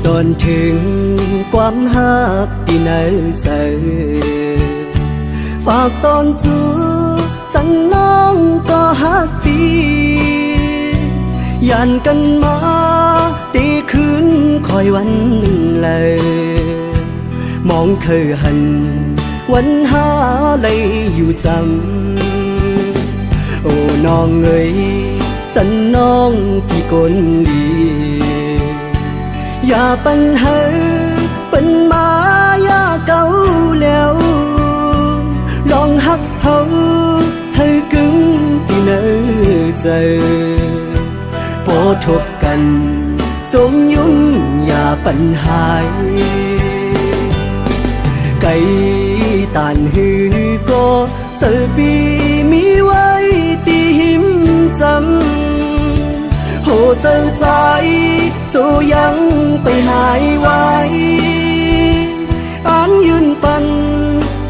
ตอนถึงความฮักที่เนอเจอฝากตอนจูจันน้องก็ฮักดียันกันมาตีคืนคอยวันเลยมองเคยหันวันหาเลยอยู่จำโอ้น้องเอ๋ยจันน้องพี่คนดีอย่าปัญหาเป็นมายาเก่าแล้วลองหักเฮาให้กึ่งที่เนอเจอพอทบกันจงยุ่งอย่าปัญหาไก่ตานหือก็เจอปีมีไว้ตีหิมจำโหเจอใจโจยังไปหายไว้อ่านยืนปัน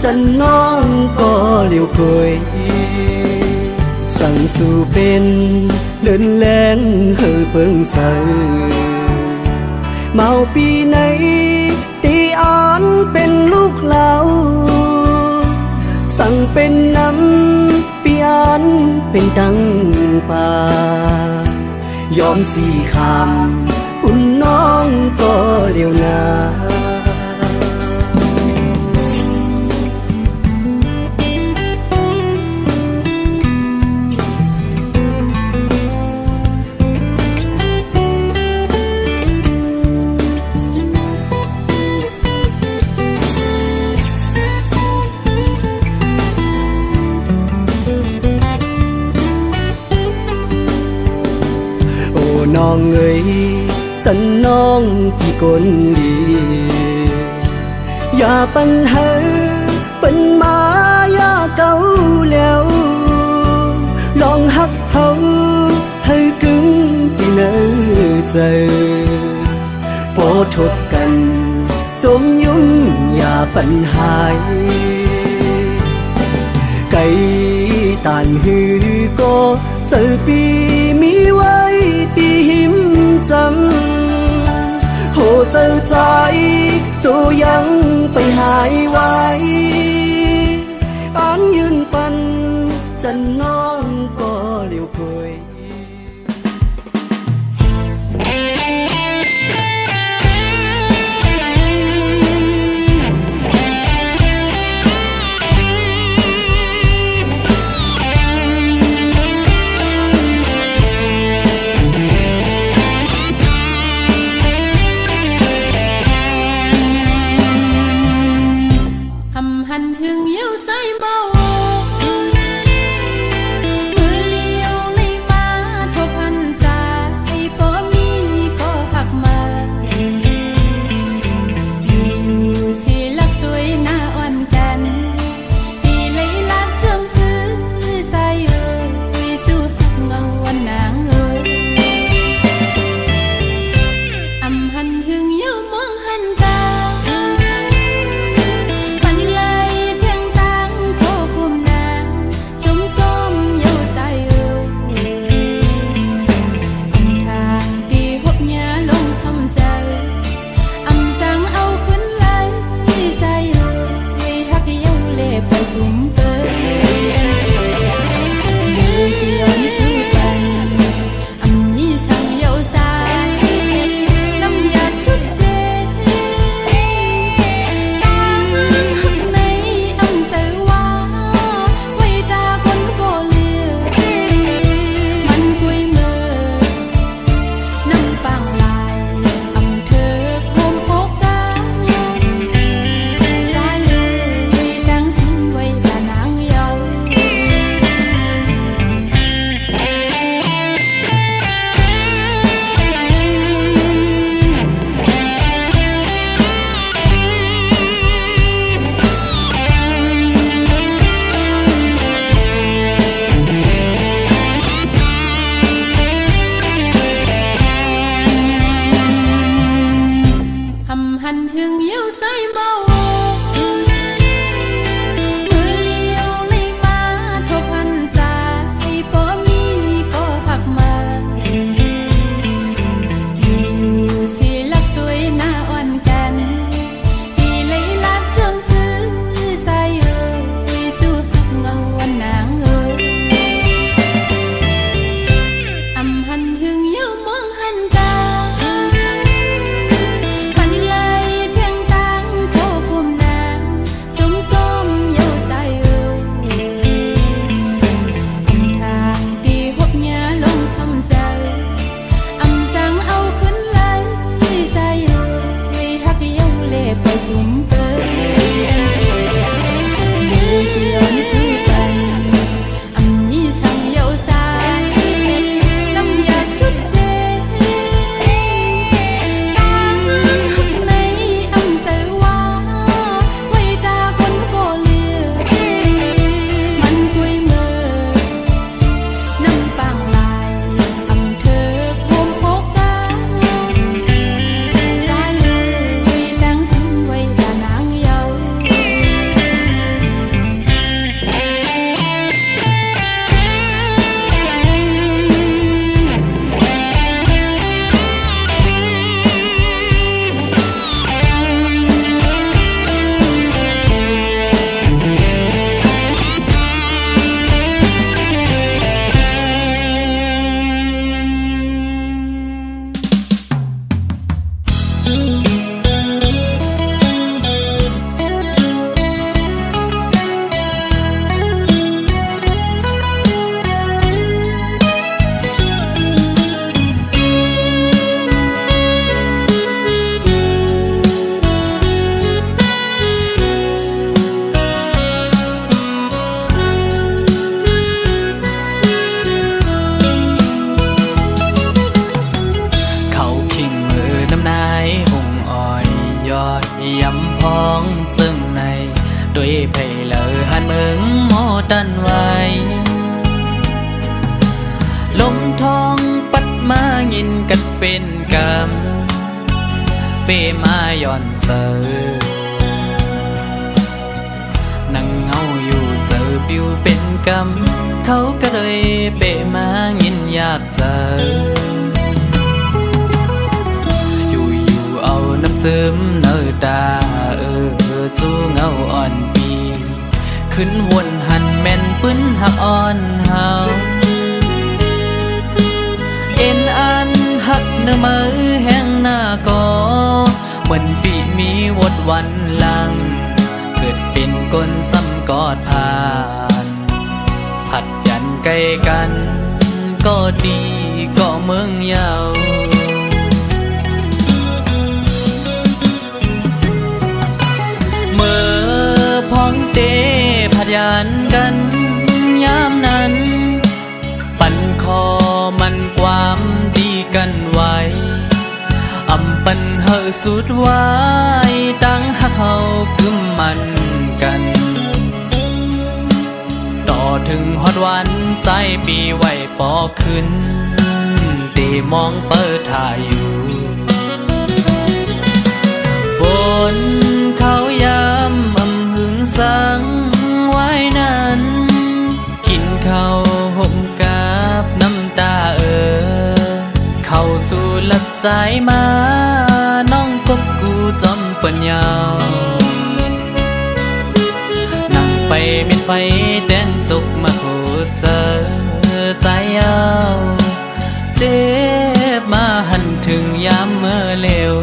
จันน้องก็เลี้ยวเคยสั่งสู่เป็นเลื่อนแรงเฮือเปิงเสอเมาปีไหนตีอ่านเป็นลูกเหลาสั่งเป็นน้ำปีอ่านเป็นดังป่ายอมสี่คำปุ่นน้องก็เลี้ยวนาน้องเอ๋ยจันน้องพี่คนดีอย่าปัญหาเป็นมายาเก่าแล้วลองหักเฮาให้กึ่งที่เนอเจอพอทบกันจงยุ่งอย่าปัญหาไก่ตานหือก็เจอปีมีไว้ตีหิมจำโหเจอใจโจยังไปหายไว้อ่านยืนปันจันน้องก็เลี้ยวเคยค ด้วยไผ่เลอหันเมืองหมอตันไว้ลมทองปัดมายินกันเป็นกรรมเปมาย่อนเจอนั่งเงาอยู่เจอปิวเป็นกรรมเขาก็เลยเปมายินอยากเจออยู่เอาน้ำซึมเนื้อตาจูเงาอ่อนปีขึ้นวนหันแม่นปื้นหักอ่อนเฮาเอ็นอันหักเนื้อมือแห้งหน้าก็เหมือนปีมีวดวันหลังเกิดเป็นก้นซ้ำกอดผ่านผัดยันใกล้กันก็ดีก็เมืองยาวเมื่อพ้องเตผัดยันกันยามนั้นปั่นคอมันความดีกันไว้อำปันเฮอสุดไว้ตั้งหักเขากึมมันกันต่อถึงฮอดวันใจปีไว้ปอขึ้นตีมองเปิดถ่ายอยู่บนเขายามอำหึงสังไว้นั้นกินข้าวห่มกับน้ำตาเข้าสู่หลับใจมาน้องกบกูจอมปัญญานั่งไปมิดไฟแดงจุกมาโคเจอใจเอาเจ็บมาหันถึงยามเมื่อเลว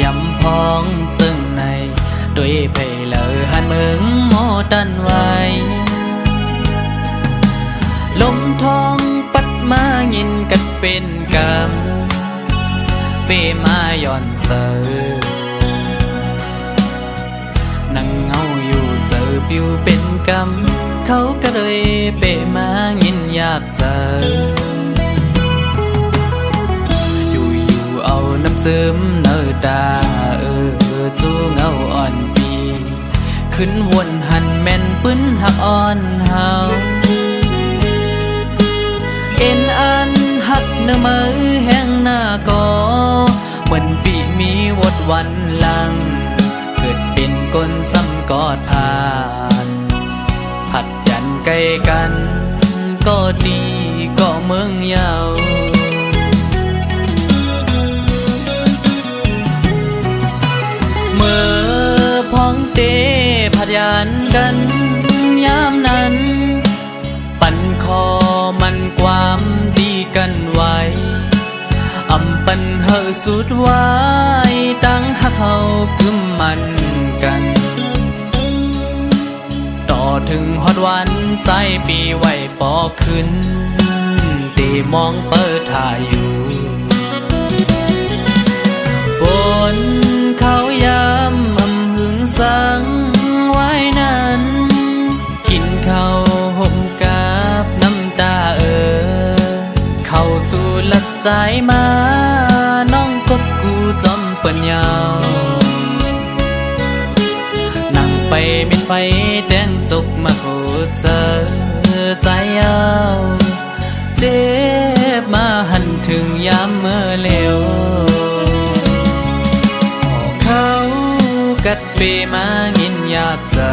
ยำพองจึงในด้วยไผ่เลอหันเมืองหมอตันไว้ลมทองปัดมายินกันเป็นกรรมเปมาย่อนเจอนั่งเงาอยู่เจอปิวเป็นกรรมเขาก็เลยเปมายินอยากเจอเอาน้ำซึมเนื้อตาจูเงาอ่อนปีขึ้นวนหันแม่นปื้นหักอ่อนเฮาเอ็นอันหักเนื้อมือแห้งหน้าก็เหมือนปีมีวดวันหลังเกิดเป็นก้นซ้ำกอดผ่านผัดยันใกล้กันก็ดีก็เมืองยาวเมื่อพ้องเตผัดยันกันยามนั้นปั่นคอมันความดีกันไว้อำปันเฮอสุดไว้ตั้งหักเขากึมมันกันต่อถึงฮอดวันใจปีไว้ปอขึ้นตีมองเปิดถ่ายอยู่บนเขายามอำหึงสังไว้นั้นกินข้าวห่มกับน้ำตาเข้าสู่หลับใจมาน้องกบกูจอมปัญญานั่งไปมิดไฟแดงจุกมาโคเจอใจเอาเจ็บมาหันถึงยามเมื่อเลวเขากัดเปมายินอยากเจอ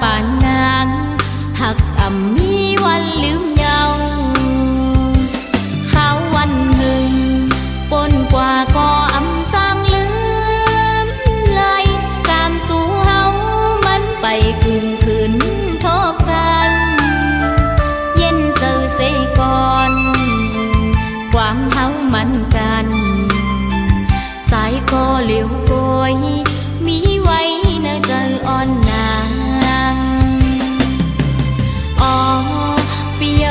ป่านนางหักอ่ำมีวันลืมเยาว์ข้าววันหนึ่งปนกว่าก็อำจางลืมไหลการสู่เฮามันไปกึ่งคืนทบกันเย็นเจอเสก่อนความเฮามันกันสายก็เหลียวโกยมีไว้ในใจอ่อนนางอ๋อเปีย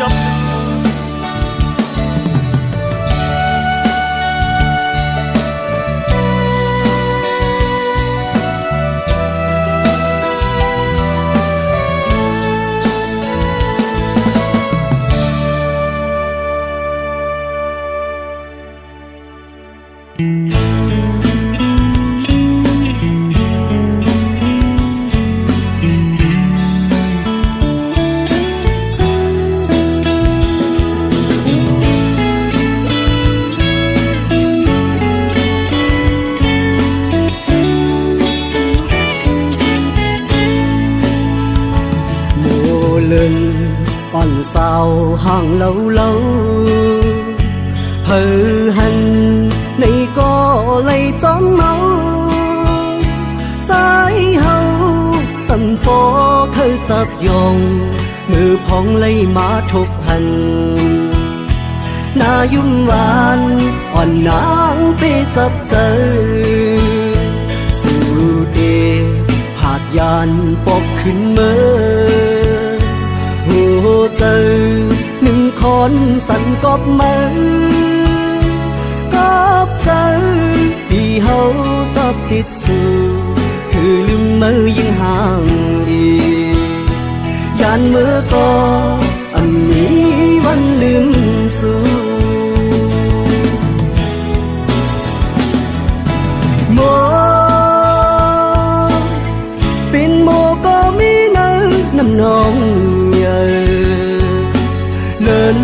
รับlên còn sao hàng lâu lâu hờ hành này có lấy chóm máu trái hậu sầm bó khơi dập dòng ngư phong lấy má thục hành na yum van on nang pe dập dơ su đề hạt yàn bọcขึ้นเมื่อหัวใจหนึ่งคนสั่นกอบมือกอบใจที่เขาจับติดสู่คือลืมมือยิ่งห่างอียานเมื่อก็อันนี้วันลืมสู่โมเป็นโมก็มีเนื้อน้ำนองlên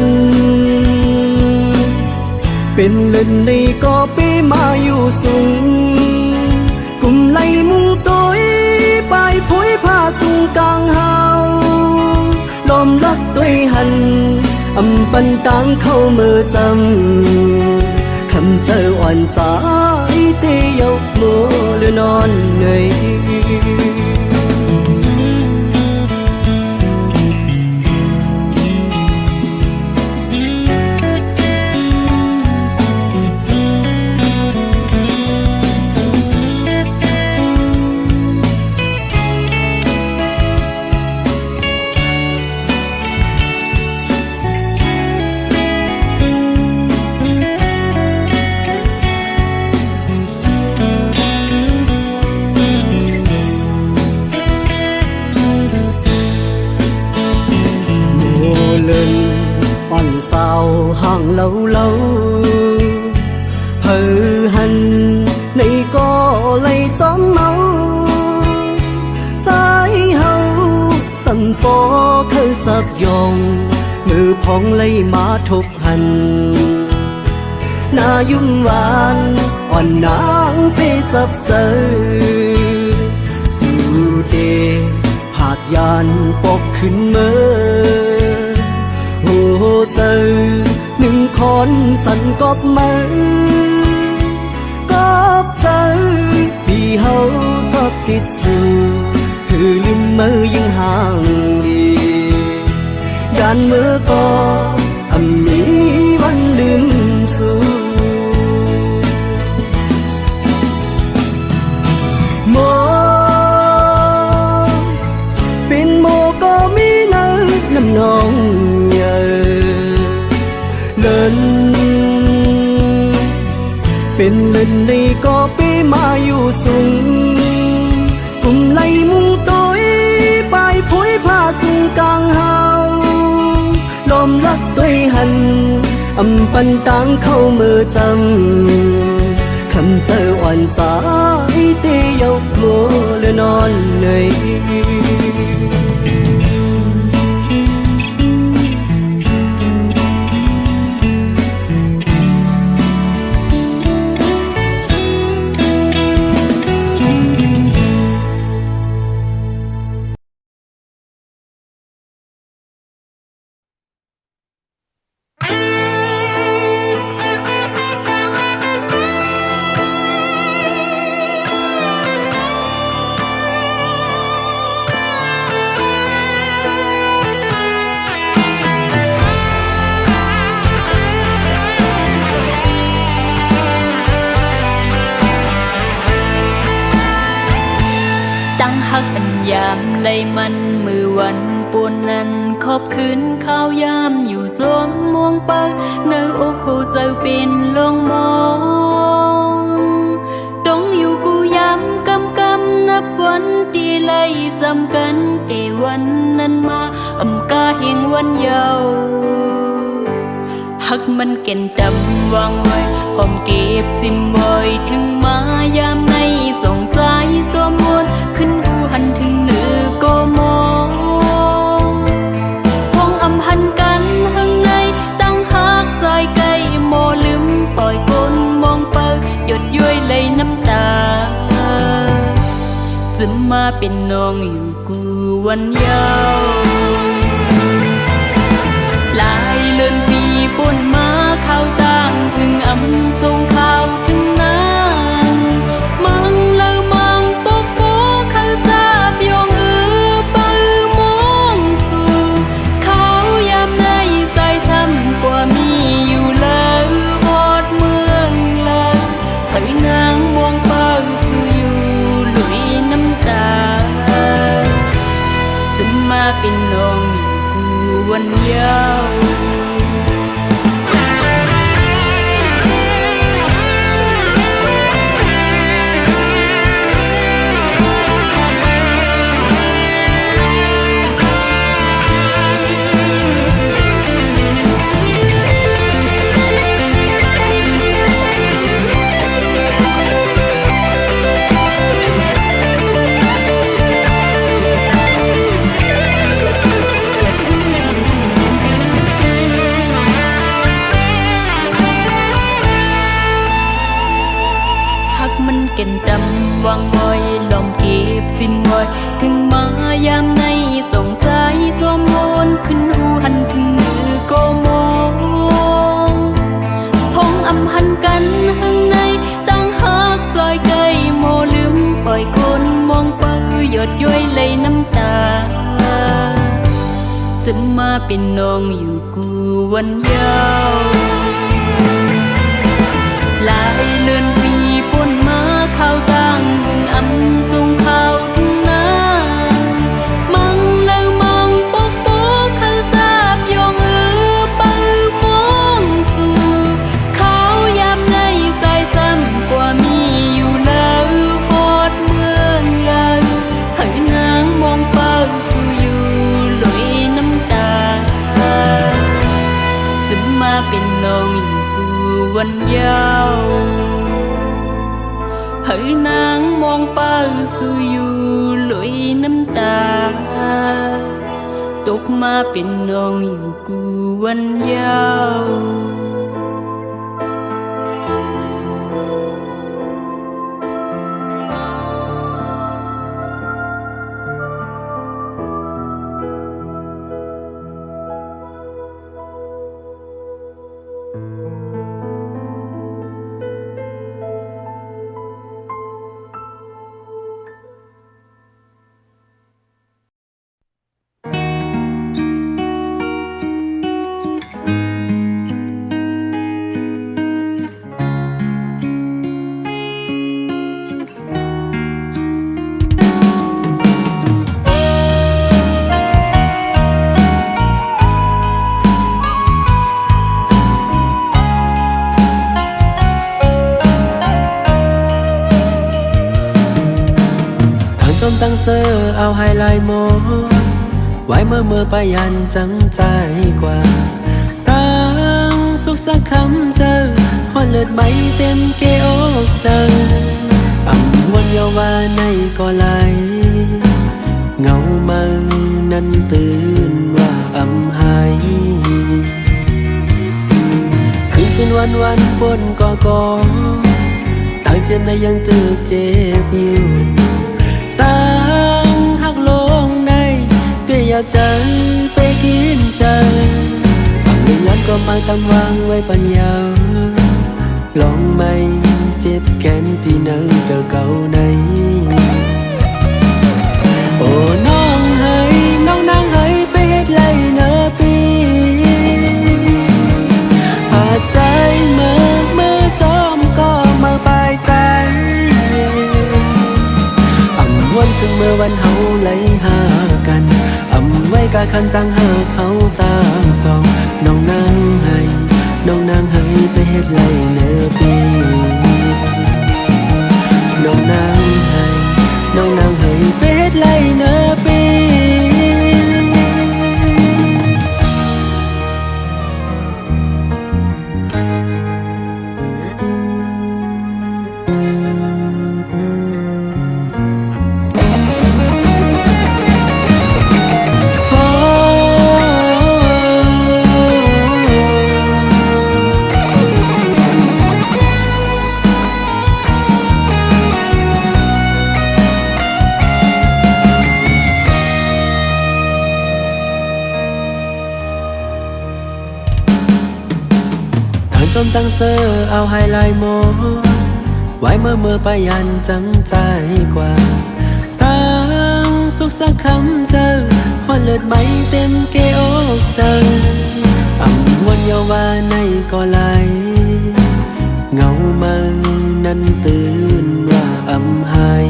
bên lần này có bé mà yêu sung cùng lấy mung tối bài phối pha sung càng hào lom lắc tôi hành âm bần tăng khâu mơ chăm khăm chờ oan trái tê yêu mơ lên non này lên còn sao hàng lâu lâu hờ hành này có lấy chóm máu trái hậu sầm bó khơi dập dòng ngư phong lấy má thục hành na yum van on nang pe dập dơ su đề hạt yàn bọcขึ้นเมื่อหัวใจหนึ่งคนสั่นกอบมือกอบใจที่เขาชอบติดสู่คือลืมมือยิ่งห่างอียานเมื่อก็อันนี้วันลืมสู่โมเป็นโมก็มีเนื้อน้ำนองlên bên lần này có bé mà yêu sung cùng lấy mung tối bài phối pha sung càng hào lom lắc tôi hành âm bần tăng khâu mơ chăm khăm chờ oan trái tê yêu mơ lên non nàyฮักอันยามไลมันมือวันปวนนั้นขอบคืนข้าวยามอยู่ เป็นลงมองต้องอยู่กูย้ำกำนับวันที่ไล่จำกันแต่วันนั้นมากาเฮงวันเยาว์หักมันเก่นจำวางไว้หอมเก็บซิมไว้ถึงมายามในสงสายสวมมนขึ้นหูหันถึงเหนือก็มองพองอำหันกันข้างในตั้งหักใจไกลโมลืมปล่อยกลมองเปิดหยดย้อยเลยน้ำตาจะมาเป็นน้องอยู่กูวันยาวหลายเลือนปีป่นมาเข้าต่างถึงส่งข่าวถึงนางมังเลอมังปกโปเขาจับยองปือมองสู่เขายามในใส่ซ้ำกว่ามีอยู่เลยหอดเมืองเลยเผยนางมองเปิงสู่อยู่ลุยน้ำตาจะมาเป็นน้องอยู่กูวันยาวเก่นดำวางไว้ลมเก็บสิ้นไว้ถึงมายามในสงสายสวมมนขึ้นหูหันถึงมือก็มองพองอำหันกันข้างในตั้งหักจอยไกลโมลืมปล่อยคนมองเปื้อหยดย้อยเลยน้ำตาจะมาเป็นน้องอยู่กูวันยาวหลายเลือนปีป่นมาเข้าต่างถึงส่งข่าวถึงนางมังเลอมังปกโปเขาจับยองปือมองสู่เขายามในใส่ซ้ำกว่ามีอยู่แล้วหอดเมืองเลยให้นางมองเปิงสู่อยู่ลุยน้ำตาจะมาเป็นน้องอยู่กูวันยาวให้นางมองเปิงสู่อยู่ลุยน้ำตาตกมาเป็นน้องอยู่กูวันยาวจนตั้งเสื้อเอาไฮไลท์โมไว้เมื่อไปยันจังใจกว่าตั้งสุขสักคำเจอหอดเลือดใบเต็มเกอกเจอวันเยาว่าในก็ไหลเงามันนั้นตื่นว่าหายคืนวันปนก็ตั้งเจ็บในยังตึกเจ็บอยู่ตั้งหักลงในเปียบใจไปกินใจบางเรื่องก็มาตั้งวางไว้ปัญญาลองไม่เจ็บแค้นที่เนิ่งเจอเก่าในโอ้น้องเฮ้ยน้องนางเฮ้ยไปเฮ็ดไรเนอปีหาใจเมื่อจอมก็มาปลายใจวันถึงเมื่อวันเฮาไหลหากันไว้กะคันตั้งหาเขาต่างสองน้องนางให้ไปเฮ็ดไร ชมตั้งเซอร์เอาไฮไลท์โมไว้เมื่อไปยันจังใจกว่าตั้งสุขสักคำเจอฮอนเลิศไหมเต็มเกอกเจออ่ำวนเยาวาในก็ไหลเงามานั้นตื่นว่าอ่ำหาย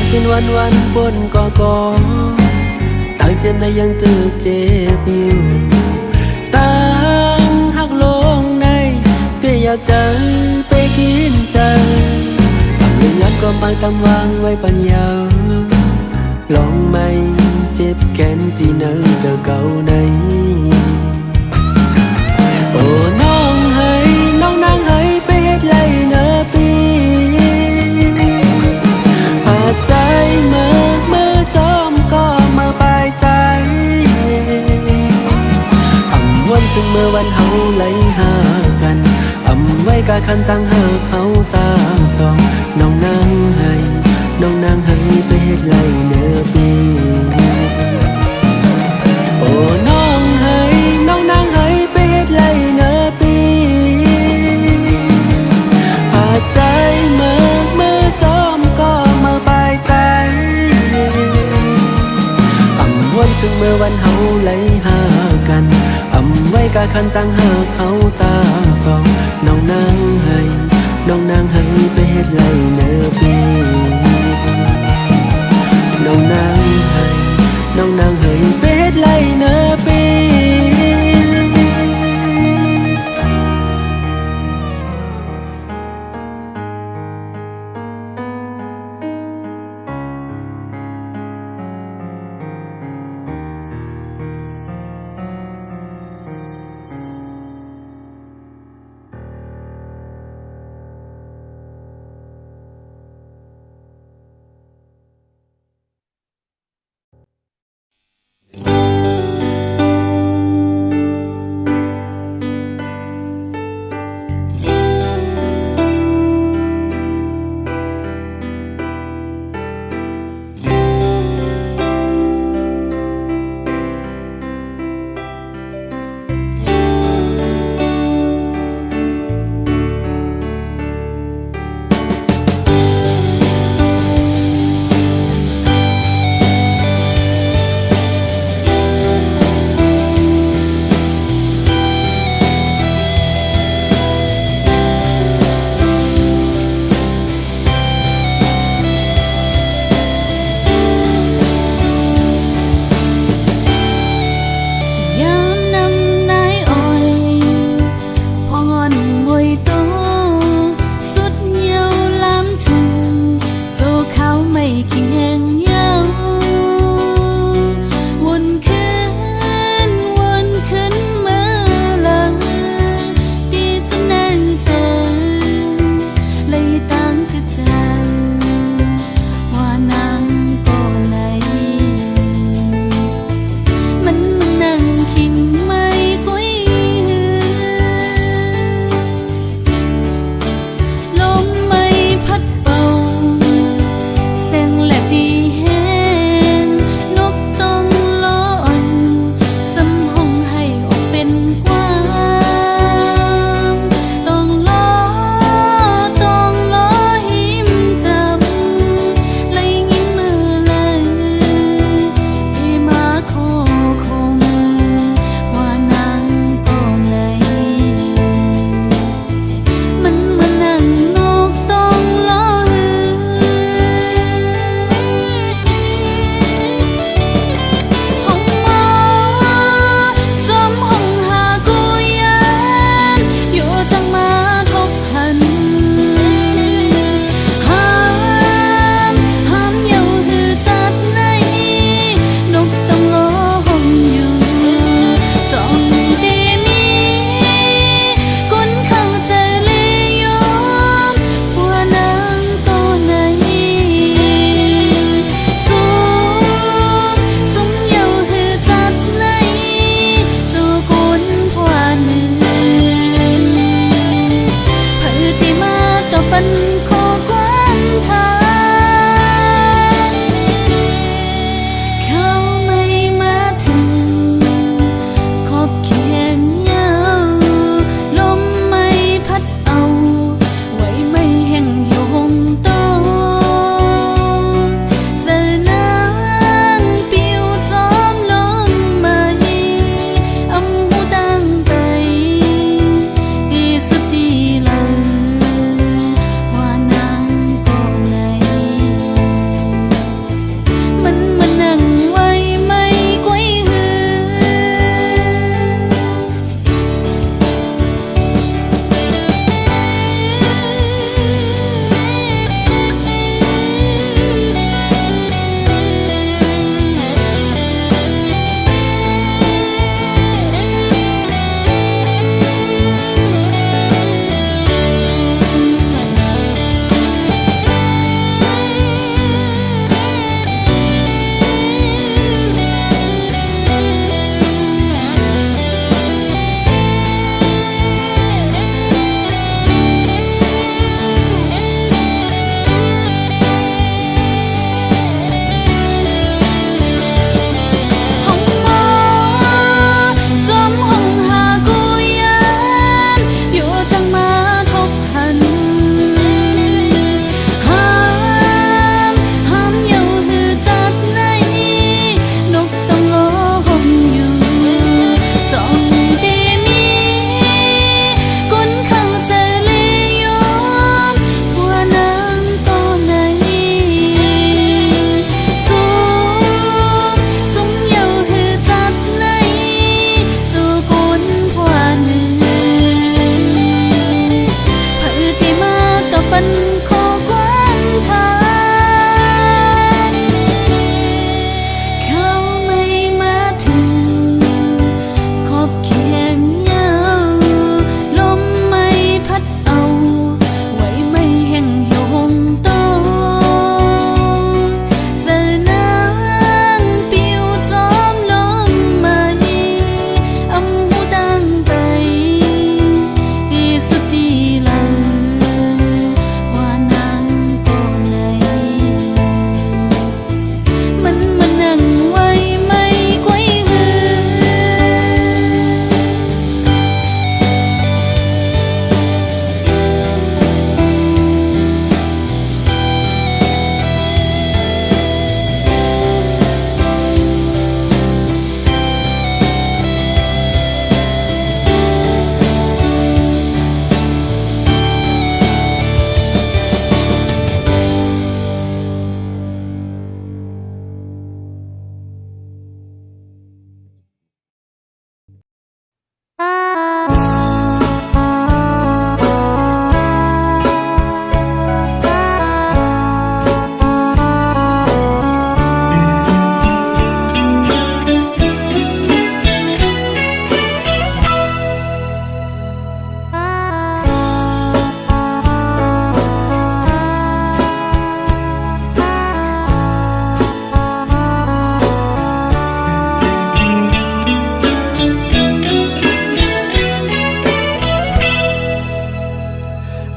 คืนวันปนก่อตั้งเจ็บในยังตึกเจ็บอยู่ตั้งหักลงในเปียอยากใจไปกินใจตั้งเรื่องย้อนก็มาตำวางไว้ปัญญาลองไม่เจ็บแค้นที่เนอเจอเก่าในโอ้น้องให้น้องนางให้ไปเฮ็ดไรเนอปีพาใจเมื่อจอมก็มาปลายใจอ่ำวันถึงเมื่อวันเฮาไหลหากันอ่ำไว้กะคันตั้งเฮาเฮาตามสองน้องนางให้น้องนางให้ไปเฮ็ดไรเนอปีโอ้น้องให้น้องนางให้ไปเฮ็ดไรเนอปีพาใจเมื่อจอมก็มาปลายใจอ่ำวนถึงเมื่อวันเฮาไหลหากันอ่ำไว้กะคันตั้งหากเฮาตาสองน้องนางให้น้องนางให้ไปเฮ็ดไรเนอปีน้องนางให้น้องนางให้ไปเฮ็ดไรเนอปี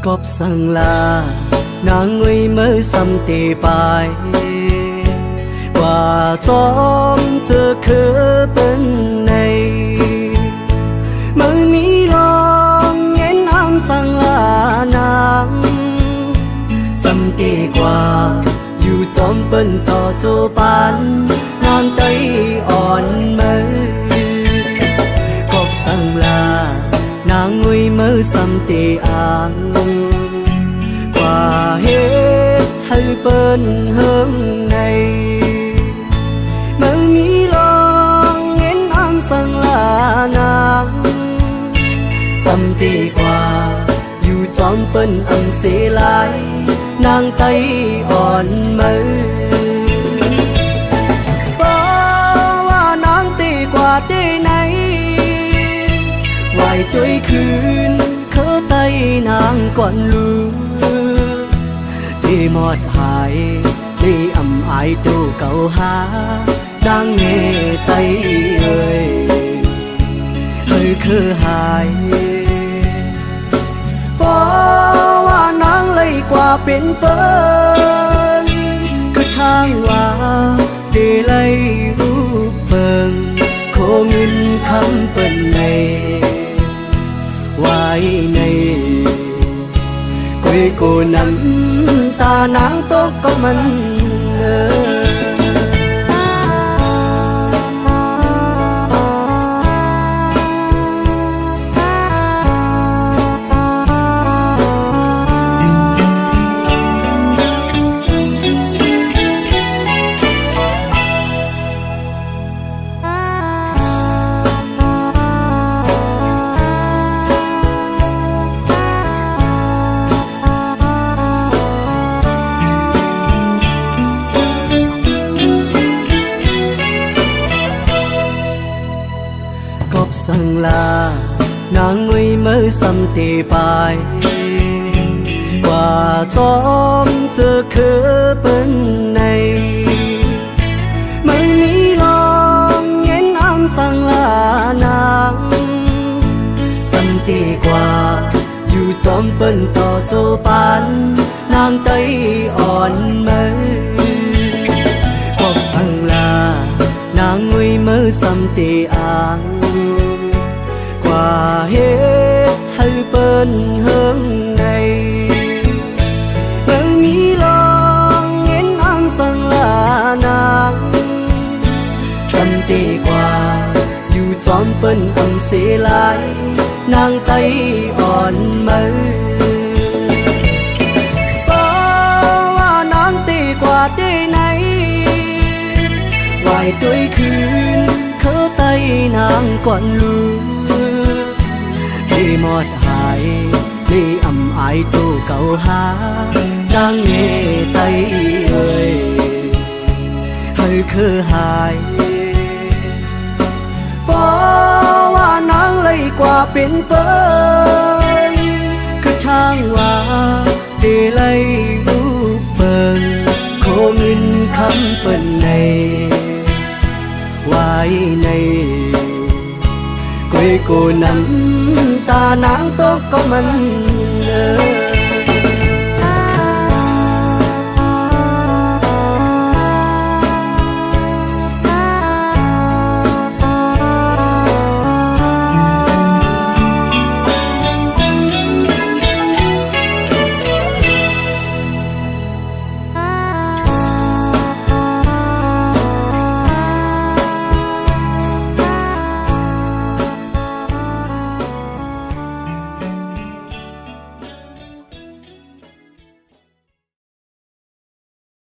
cọp sang là nàng người mới xăm tê bài và chóm chờ khứ bên này mới mi lòng nghe am sang là nàng xăm tê qua dù chóm bên tỏ cho bán nàng tay on mới cọp sang là nàng người mới xăm tê an và hết hai bên hướng này mới mi lòng nghe am sang là nàng xăm tê qua dù chóm bên âm sẽ lại nàng tay on mới và nàng tê qua tê này vài tuổiคืนkhớ tay nàng còn lưu tê mọt hại tê ẩm ai tô cầu há đang nghe tay ơi hơi khơ hạiว่านางเลยกว่าเป็นเปิ้นคือทางว่าได้เลยรูปเปิงโคเงินคำเปิ้นในไว้ในกุยกูน้ำตานางตกก็มันsang là nàng người mới xăm tê bài và chóm chờ khứ bên này mới mi lòng nghe am sang là nàng xăm tê qua dù chóm bên tỏ cho bán nàng tay on mới cọp sang là nàng người mới xăm tê an và hết hai bên hướng này mới mi lòng nghe am sang là nàng xăm tê qua dù chóm bên âm sẽ lại nàng tay on mới và nàng tê qua tê này vài tuổiคืนkhớ tay nàng còn lưu đi một hại đi ẩm ai tô cầu há đang nghe tay ơi hơi khơ hạiว่านางเลยกว่าเป็นเปิ้นคือทางว่าได้เลยรูปเปิ้นโคเงินคำเปิ้นในไว้ในกุยกูน้ำตานางตกก็มัน